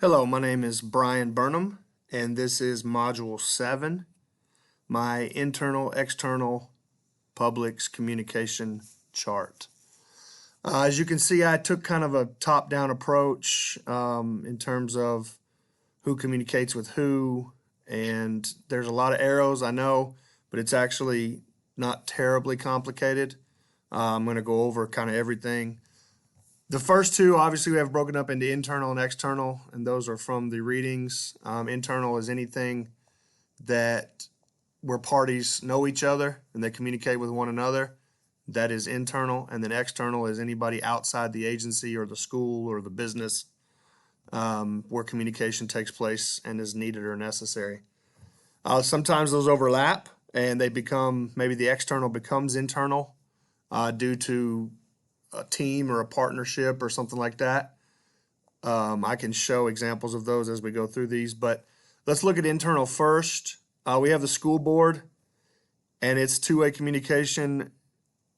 Hello, my name is Brian Burnham, and this is Module 7, my internal-external publics communication chart. As you can see, I took kind of a top-down approach in terms of who communicates with who, and there's a lot of arrows, I know, but it's actually not terribly complicated. I'm going to go over kind of everything. The first two, obviously, we have broken up into internal and external, and those are from the readings. Internal is anything that where parties know each other and they communicate with one another. That is internal. And then external is anybody outside the agency or the school or the business where communication takes place and is needed or necessary. Sometimes those overlap and they become, maybe the external becomes internal due to a team or a partnership or something like that. I can show examples of those as we go through these, but let's look at internal first. We have the school board, and it's two-way communication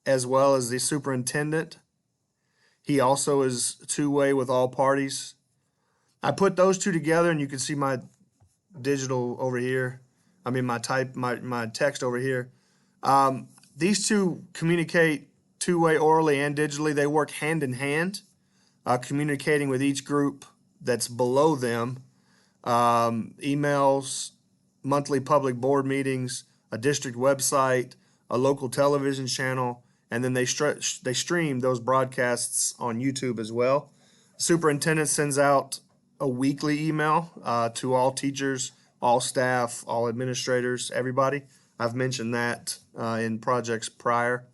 as well as the superintendent. He also is two-way with all parties. I put those two together, and you can see my digital over here. I mean, my text over here. These two communicate two-way orally and digitally. They work hand in hand, communicating with each group that's below them. Emails, monthly public board meetings, a district website, a local television channel, and then they stream those broadcasts on YouTube as well. Superintendent sends out a weekly email to all teachers, all staff, all administrators, everybody. I've mentioned that in projects prior.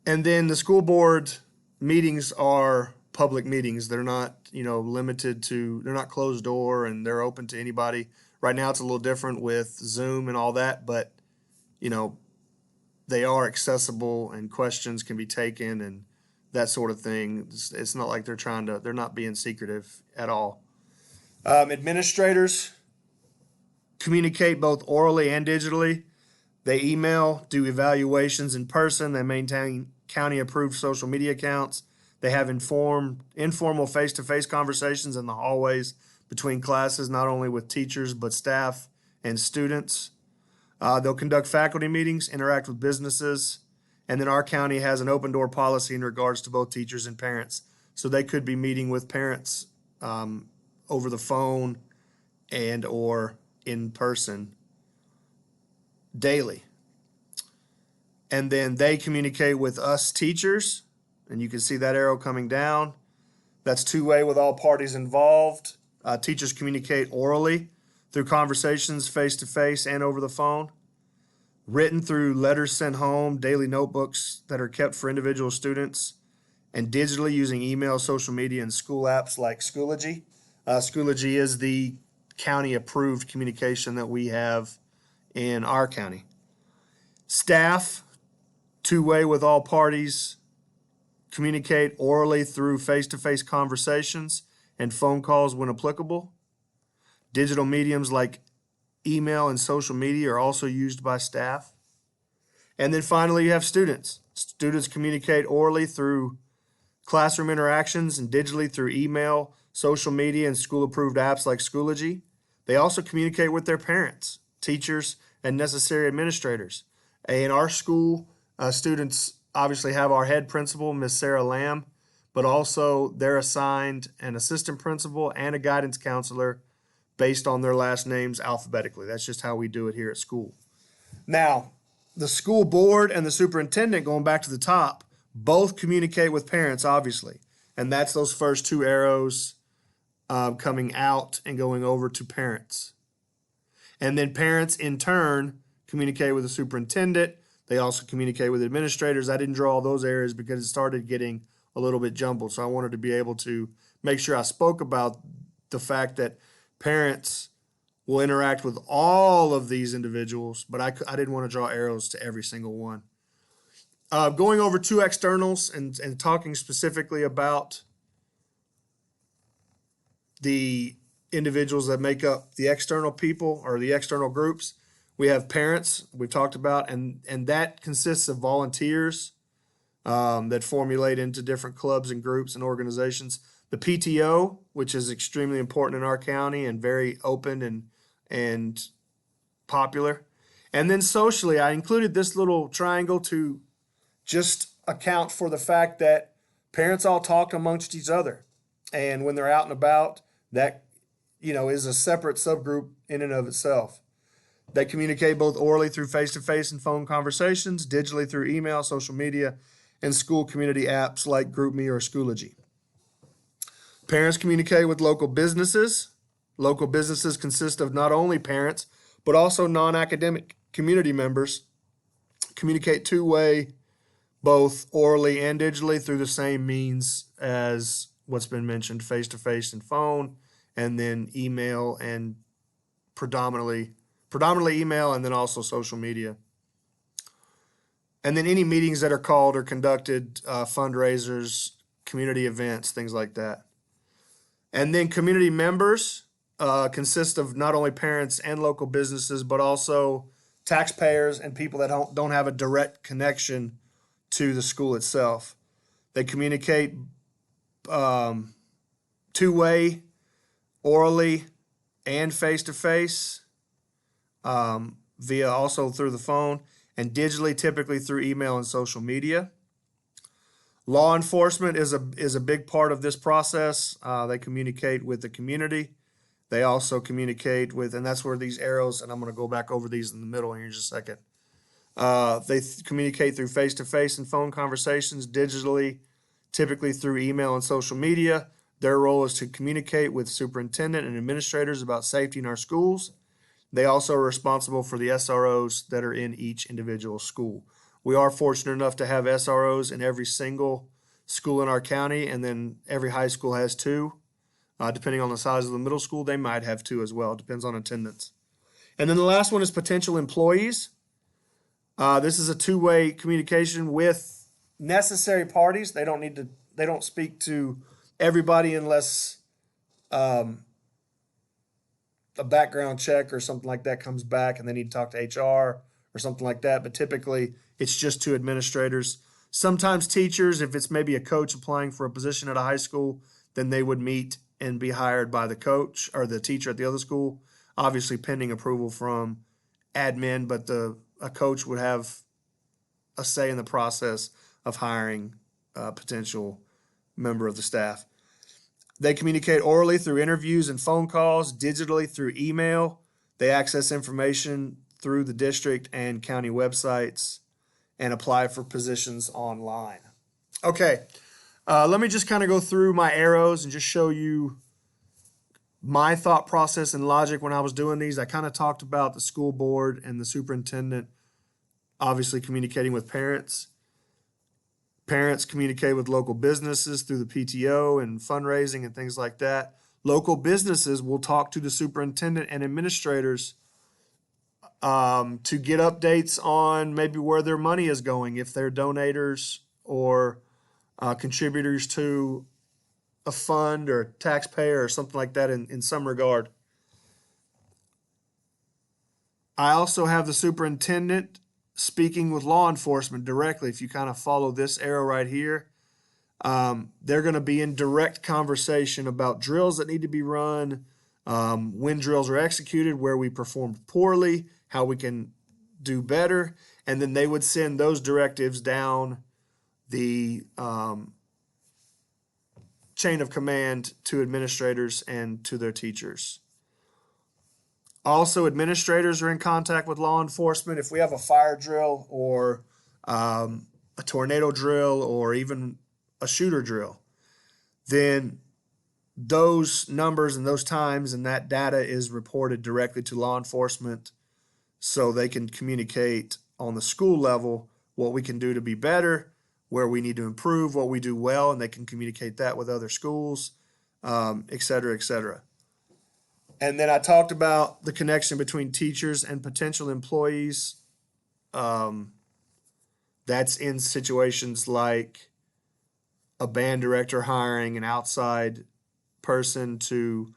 And then the school board meetings are public meetings. They're not, limited to, they're not closed door and they're open to anybody. Right now it's a little different with Zoom and all that, but, they are accessible and questions can be taken and that sort of thing. It's not like they're not being secretive at all. Administrators communicate both orally and digitally. They email, do evaluations in person. They maintain county-approved social media accounts. They have informal face-to-face conversations in the hallways between classes, not only with teachers, but staff and students. They'll conduct faculty meetings, interact with businesses, and then our county has an open-door policy in regards to both teachers and parents. So they could be meeting with parents over the phone and or in person daily. And then they communicate with us teachers, and you can see that arrow coming down. That's two-way with all parties involved. Teachers communicate orally through conversations face-to-face and over the phone. Written through letters sent home, daily notebooks that are kept for individual students, and digitally using email, social media, and school apps like Schoology. Schoology is the county-approved communication that we have in our county. Staff, two-way with all parties, communicate orally through face-to-face conversations and phone calls when applicable. Digital mediums like email and social media are also used by staff. And then finally, you have students. Students communicate orally through classroom interactions and digitally through email, social media, and school-approved apps like Schoology. They also communicate with their parents, teachers, and necessary administrators. In our school, students obviously have our head principal, Miss Sarah Lamb, but also they're assigned an assistant principal and a guidance counselor based on their last names alphabetically. That's just how we do it here at school. Now, the school board and the superintendent, going back to the top, both communicate with parents, obviously. And that's those first two arrows coming out and going over to parents. And then parents, in turn, communicate with the superintendent. They also communicate with administrators. I didn't draw all those areas because it started getting a little bit jumbled. So I wanted to be able to make sure I spoke about the fact that parents will interact with all of these individuals, but I didn't want to draw arrows to every single one. Going over two externals and talking specifically about the individuals that make up the external people or the external groups. We have parents, we've talked about, and that consists of volunteers that formulate into different clubs and groups and organizations. The PTO, which is extremely important in our county and very open and popular. And then socially, I included this little triangle to just account for the fact that parents all talk amongst each other. And when they're out and about, that, is a separate subgroup in and of itself. They communicate both orally through face-to-face and phone conversations, digitally through email, social media, and school community apps like GroupMe or Schoology. Parents communicate with local businesses. Local businesses consist of not only parents, but also non-academic community members. Communicate two-way, both orally and digitally through the same means as what's been mentioned, face-to-face and phone, and then email and predominantly email, and then also social media. And then any meetings that are called or conducted, fundraisers, community events, things like that. And then community members consist of not only parents and local businesses, but also taxpayers and people that don't have a direct connection to the school itself. They communicate two-way, orally, and face-to-face, via also through the phone, and digitally, typically through email and social media. Law enforcement is a big part of this process. They communicate with the community. They also communicate with, and that's where these arrows, and I'm going to go back over these in the middle here in just a second. They communicate through face-to-face and phone conversations, digitally, typically through email and social media. Their role is to communicate with superintendent and administrators about safety in our schools. They also are responsible for the SROs that are in each individual school. We are fortunate enough to have SROs in every single school in our county, and then every high school has two. Depending on the size of the middle school, they might have two as well. It depends on attendance. And then the last one is potential employees. This is a two-way communication with necessary parties. They don't speak to everybody unless a background check or something like that comes back and they need to talk to HR or something like that. But typically it's just to administrators. Sometimes teachers, if it's maybe a coach applying for a position at a high school, then they would meet and be hired by the coach or the teacher at the other school, obviously pending approval from admin, but a coach would have a say in the process of hiring a potential member of the staff. They communicate orally through interviews and phone calls, digitally through email. They access information through the district and county websites and apply for positions online. Okay, let me just kind of go through my arrows and just show you my thought process and logic when I was doing these. I kind of talked about the school board and the superintendent obviously communicating with parents. Parents communicate with local businesses through the PTO and fundraising and things like that. Local businesses will talk to the superintendent and administrators to get updates on maybe where their money is going, if they're donators or contributors to a fund or a taxpayer or something like that in some regard. I also have the superintendent speaking with law enforcement directly. If you kind of follow this arrow right here, they're going to be in direct conversation about drills that need to be run, when drills are executed, where we performed poorly, how we can do better, and then they would send those directives down the chain of command to administrators and to their teachers. Also, administrators are in contact with law enforcement. If we have a fire drill or a tornado drill or even a shooter drill, then those numbers and those times and that data is reported directly to law enforcement so they can communicate on the school level what we can do to be better, where we need to improve, what we do well, and they can communicate that with other schools, et cetera, et cetera. And then I talked about the connection between teachers and potential employees. That's in situations like a band director hiring an outside person to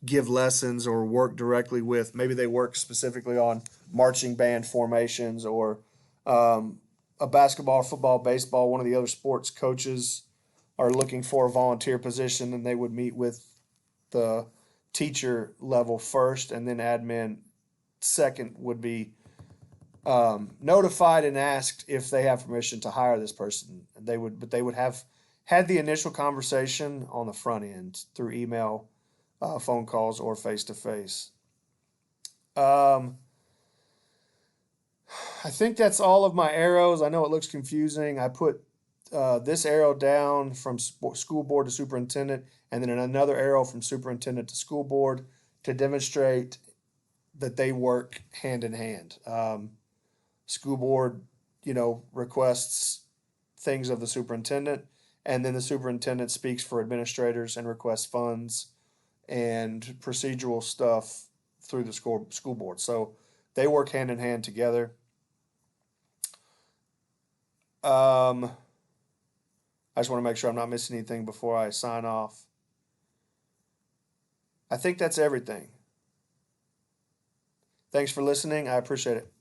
give lessons or work directly with. Maybe they work specifically on marching band formations or a basketball, football, baseball, one of the other sports coaches are looking for a volunteer position, and they would meet with the teacher level first, and then admin second would be notified and asked if they have permission to hire this person. But they would have had the initial conversation on the front end through email, phone calls, or face to face. I think that's all of my arrows. I know it looks confusing. I put this arrow down from school board to superintendent, and then another arrow from superintendent to school board to demonstrate that they work hand in hand. School board, requests things of the superintendent, and then the superintendent speaks for administrators and requests funds and procedural stuff through the school board. So they work hand in hand together. I just want to make sure I'm not missing anything before I sign off. I think that's everything. Thanks for listening. I appreciate it.